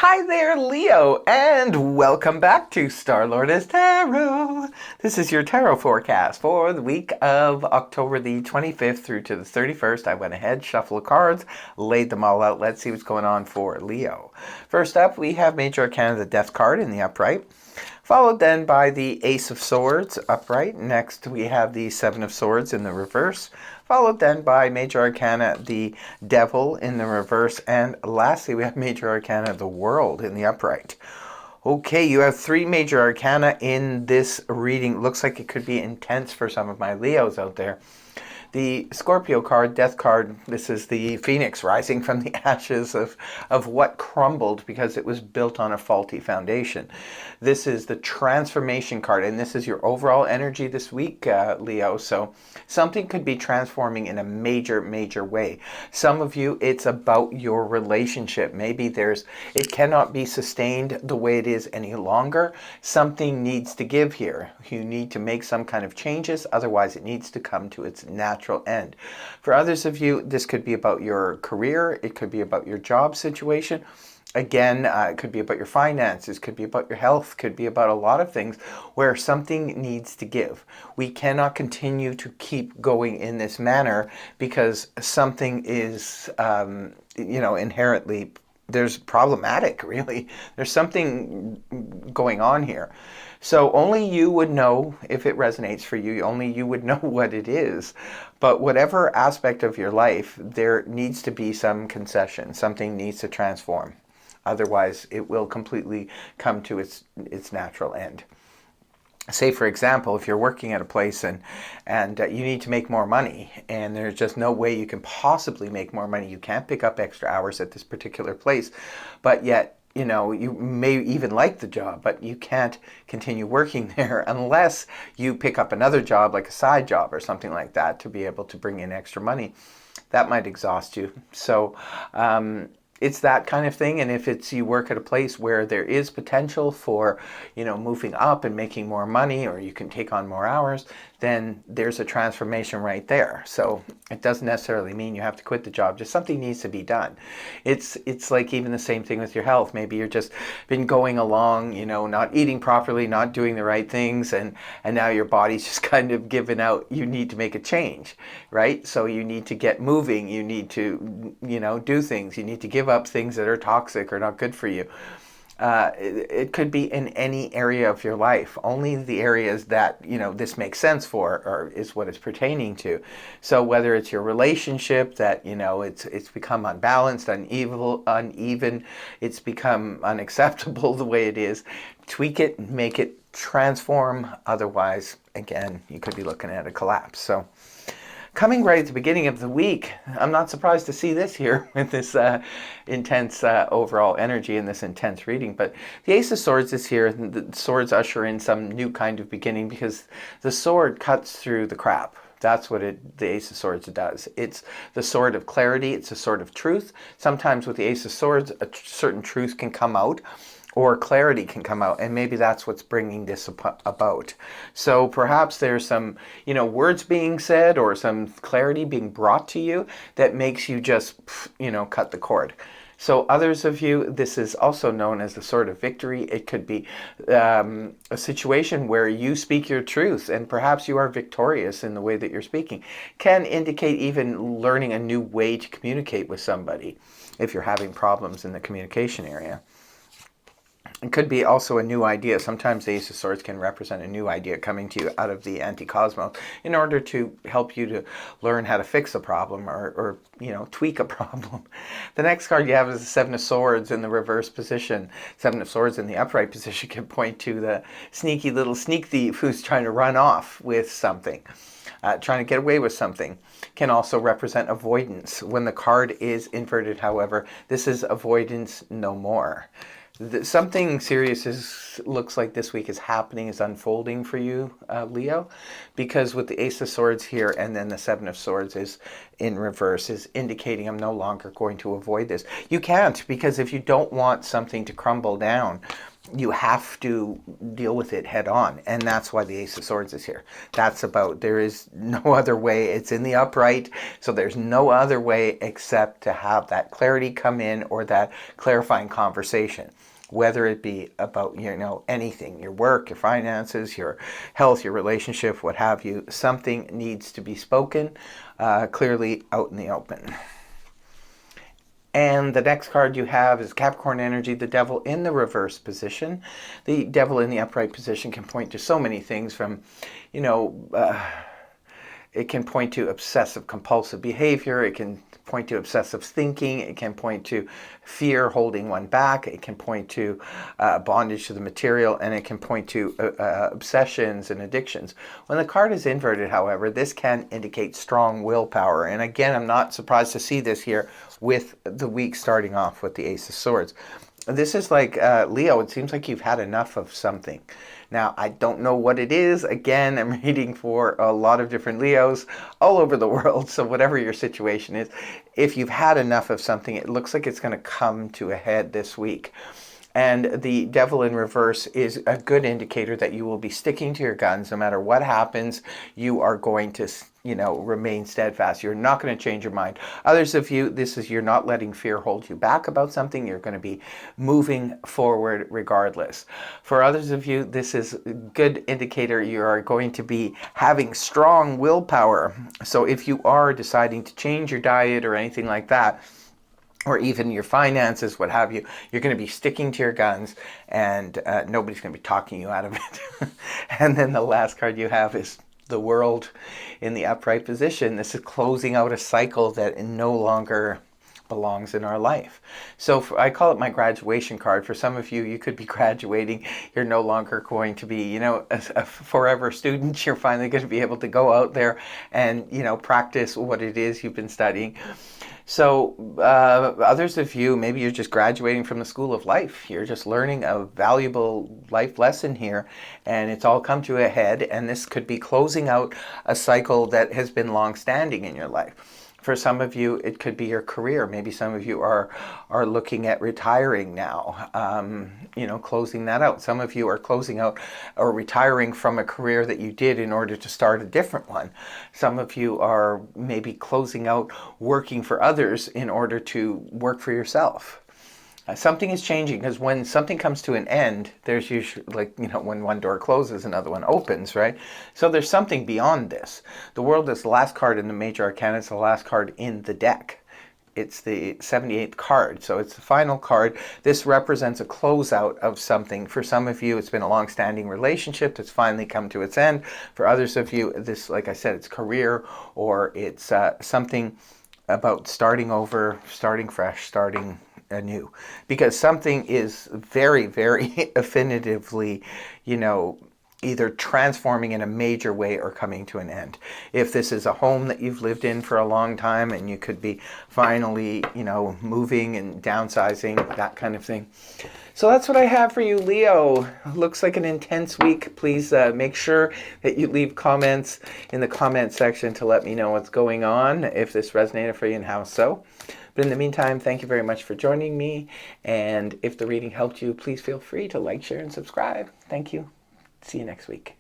Hi there, Leo, and welcome back to Star-Lord's Tarot. This is your tarot forecast for the week of October the 25th through to the 31st. I went ahead, shuffled the cards, laid them all out. Let's see what's going on for Leo. First up, we have Major Arcana, the Death card in the upright, followed then by the Ace of Swords upright. Next, we have the Seven of Swords in the reverse, followed then by Major Arcana, the Devil in the reverse, and lastly we have Major Arcana, the World in the upright. Okay, you have three Major Arcana in this reading. Looks like it could be intense for some of my Leos out there. The Scorpio card, Death card, this is the Phoenix rising from the ashes of what crumbled because it was built on a faulty foundation. This is the Transformation card, and this is your overall energy this week, Leo. So something could be transforming in a major, major way. Some of you, it's about your relationship. Maybe it cannot be sustained the way it is any longer. Something needs to give here. You need to make some kind of changes, otherwise it needs to come to its natural end. For others of you, this could be about your career. It could be about your job situation. Again, it could be about your finances, could be about your health, could be about a lot of things where something needs to give. We cannot continue to keep going in this manner because something is, inherently, there's problematic, really. There's something going on here. So only you would know if it resonates for you. Only you would know what it is. But whatever aspect of your life, there needs to be some concession. Something needs to transform. Otherwise, it will completely come to its natural end. Say, for example, if you're working at a place and you need to make more money and there's just no way you can possibly make more money. You can't pick up extra hours at this particular place, but yet, you may even like the job, but you can't continue working there unless you pick up another job, like a side job or something like that, to be able to bring in extra money. That might exhaust you. So, it's that kind of thing. And if it's you work at a place where there is potential for, moving up and making more money, or you can take on more hours, then there's a transformation right there. So it doesn't necessarily mean you have to quit the job. Just something needs to be done. It's like even the same thing with your health. Maybe you're just been going along, not eating properly, not doing the right things, and now your body's just kind of given out. You need to make a change, right? So you need to get moving. You need to, do things. You need to give up things that are toxic or not good for you. It could be in any area of your life. Only the areas that, this makes sense for is what it's pertaining to. So whether it's your relationship that, it's become unbalanced, uneven, it's become unacceptable the way it is, tweak it, make it transform. Otherwise, again, you could be looking at a collapse. So coming right at the beginning of the week, I'm not surprised to see this here with this intense overall energy and this intense reading. But the Ace of Swords is here. The swords usher in some new kind of beginning because the sword cuts through the crap. That's what the Ace of Swords does. It's the sword of clarity. It's a sword of truth. Sometimes with the Ace of Swords, a certain truth can come out, or clarity can come out, and maybe that's what's bringing this about. So perhaps there's some, words being said or some clarity being brought to you that makes you just, cut the cord. So others of you, this is also known as the sword of victory. It could be a situation where you speak your truth and perhaps you are victorious in the way that you're speaking. Can indicate even learning a new way to communicate with somebody if you're having problems in the communication area. It could be also a new idea. Sometimes the Ace of Swords can represent a new idea coming to you out of the anti-cosmos in order to help you to learn how to fix a problem or tweak a problem. The next card you have is the Seven of Swords in the reverse position. Seven of Swords in the upright position can point to the sneaky little sneak thief who's trying to run off with something. Trying to get away with something. Can also represent avoidance. When the card is inverted, however, this is avoidance no more. Something serious looks like this week is happening, is unfolding for you, Leo, because with the Ace of Swords here and then the Seven of Swords is in reverse, is indicating I'm no longer going to avoid this. You can't, because if you don't want something to crumble down, you have to deal with it head on. And that's why the Ace of Swords is here. That's about, there is no other way. It's in the upright. So there's no other way except to have that clarity come in, or that clarifying conversation. Whether it be about, anything, your work, your finances, your health, your relationship, what have you, something needs to be spoken clearly out in the open. And the next card you have is Capricorn Energy, the Devil in the reverse position. The Devil in the upright position can point to so many things, from, it can point to obsessive compulsive behavior. It can point to obsessive thinking. It can point to fear holding one back. It can point to bondage to the material, and it can point to obsessions and addictions. When the card is inverted, however, this can indicate strong willpower. And again, I'm not surprised to see this here with the week starting off with the Ace of Swords. This is like, Leo, it seems like you've had enough of something. Now, I don't know what it is. Again, I'm reading for a lot of different Leos all over the world. So whatever your situation is, if you've had enough of something, it looks like it's going to come to a head this week. And the Devil in reverse is a good indicator that you will be sticking to your guns. No matter what happens, you are going to, remain steadfast. You're not going to change your mind. Others of you, you're not letting fear hold you back about something. You're going to be moving forward regardless. For others of you, this is a good indicator you are going to be having strong willpower. So if you are deciding to change your diet or anything like that, or even your finances, what have you, you're going to be sticking to your guns, and nobody's going to be talking you out of it. And then the last card you have is the World in the upright position. This is closing out a cycle that no longer belongs in our life. So I call it my graduation card. For some of you, you could be graduating. You're no longer going to be, a forever student. You're finally going to be able to go out there and, practice what it is you've been studying. So others of you, maybe you're just graduating from the school of life. You're just learning a valuable life lesson here, and it's all come to a head, and this could be closing out a cycle that has been long-standing in your life. For some of you, it could be your career. Maybe some of you are looking at retiring now, closing that out. Some of you are closing out or retiring from a career that you did in order to start a different one. Some of you are maybe closing out working for others in order to work for yourself. Something is changing, because when something comes to an end, there's usually, when one door closes, another one opens, right? So there's something beyond this. The World is the last card in the Major Arcana. It's the last card in the deck. It's the 78th card, so it's the final card. This represents a closeout of something. For some of you, it's been a long-standing relationship that's finally come to its end. For others of you, this, like I said, it's career, or it's something about starting over, starting fresh, starting anew, because something is very, very definitively, either transforming in a major way or coming to an end. If this is a home that you've lived in for a long time, and you could be finally, moving and downsizing, that kind of thing. So that's what I have for you, Leo. Looks like an intense week. Please make sure that you leave comments in the comment section to let me know what's going on, if this resonated for you and how so. But in the meantime, thank you very much for joining me. And if the reading helped you, please feel free to like, share, and subscribe. Thank you. See you next week.